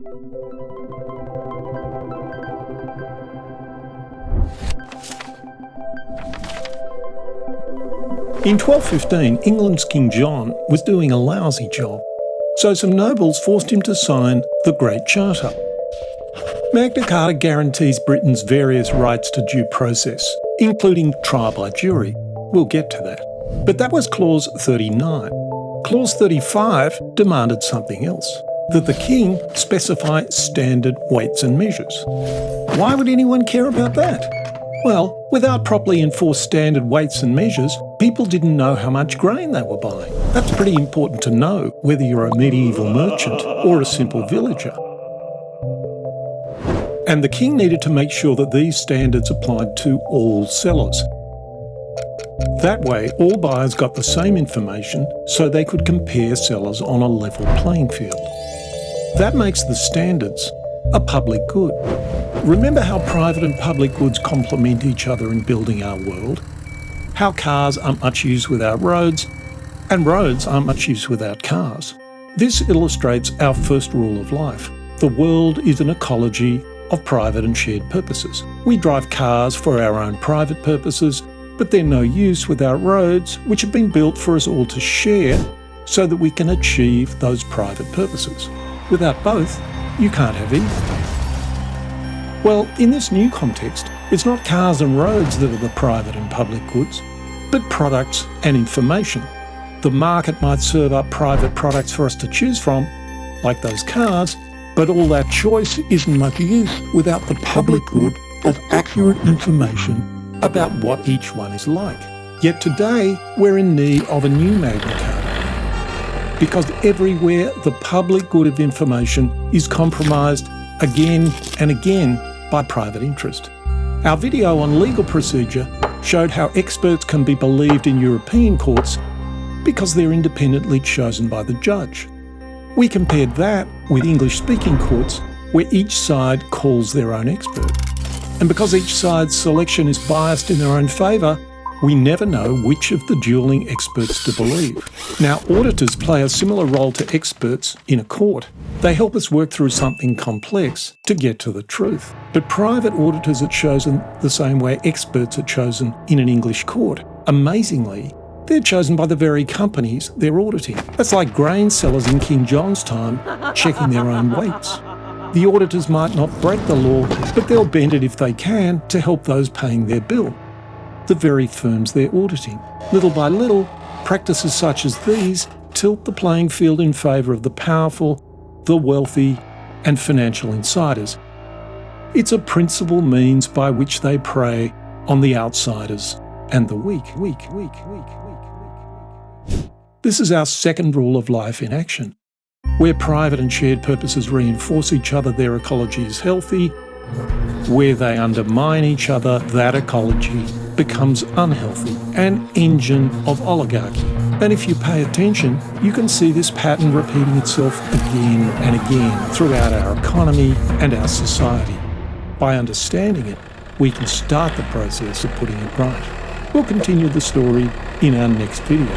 In 1215, England's King John was doing a lousy job, so some nobles forced him to sign the Great Charter. Magna Carta guarantees Britain's various rights to due process, including trial by jury. We'll get to that. But that was Clause 39. Clause 35 demanded something else, that the king specify standard weights and measures. Why would anyone care about that? Well, without properly enforced standard weights and measures, people didn't know how much grain they were buying. That's pretty important to know, whether you're a medieval merchant or a simple villager. And the king needed to make sure that these standards applied to all sellers. That way, all buyers got the same information so they could compare sellers on a level playing field. That makes the standards a public good. Remember how private and public goods complement each other in building our world? How cars aren't much use without roads, and roads aren't much use without cars. This illustrates our first rule of life. The world is an ecology of private and shared purposes. We drive cars for our own private purposes, but they're no use without roads, which have been built for us all to share so that we can achieve those private purposes. Without both, you can't have either. Well, in this new context, it's not cars and roads that are the private and public goods, but products and information. The market might serve up private products for us to choose from, like those cars, but all that choice isn't much use without the public good of accurate information about what each one is like. Yet today, we're in need of a new Magna Carta, because everywhere the public good of information is compromised again and again by private interest. Our video on legal procedure showed how experts can be believed in European courts because they're independently chosen by the judge. We compared that with English-speaking courts where each side calls their own expert. And because each side's selection is biased in their own favour, we never know which of the dueling experts to believe. Now, auditors play a similar role to experts in a court. They help us work through something complex to get to the truth. But private auditors are chosen the same way experts are chosen in an English court. Amazingly, they're chosen by the very companies they're auditing. That's like grain sellers in King John's time checking their own weights. The auditors might not break the law, but they'll bend it if they can to help those paying their bill, the very firms they're auditing. Little by little, practices such as these tilt the playing field in favour of the powerful, the wealthy, and financial insiders. It's a principal means by which they prey on the outsiders and the weak. This is our second rule of life in action. Where private and shared purposes reinforce each other, their ecology is healthy. Where they undermine each other, that ecology becomes unhealthy, an engine of oligarchy. And if you pay attention, you can see this pattern repeating itself again and again throughout our economy and our society. By understanding it, we can start the process of putting it right. We'll continue the story in our next video.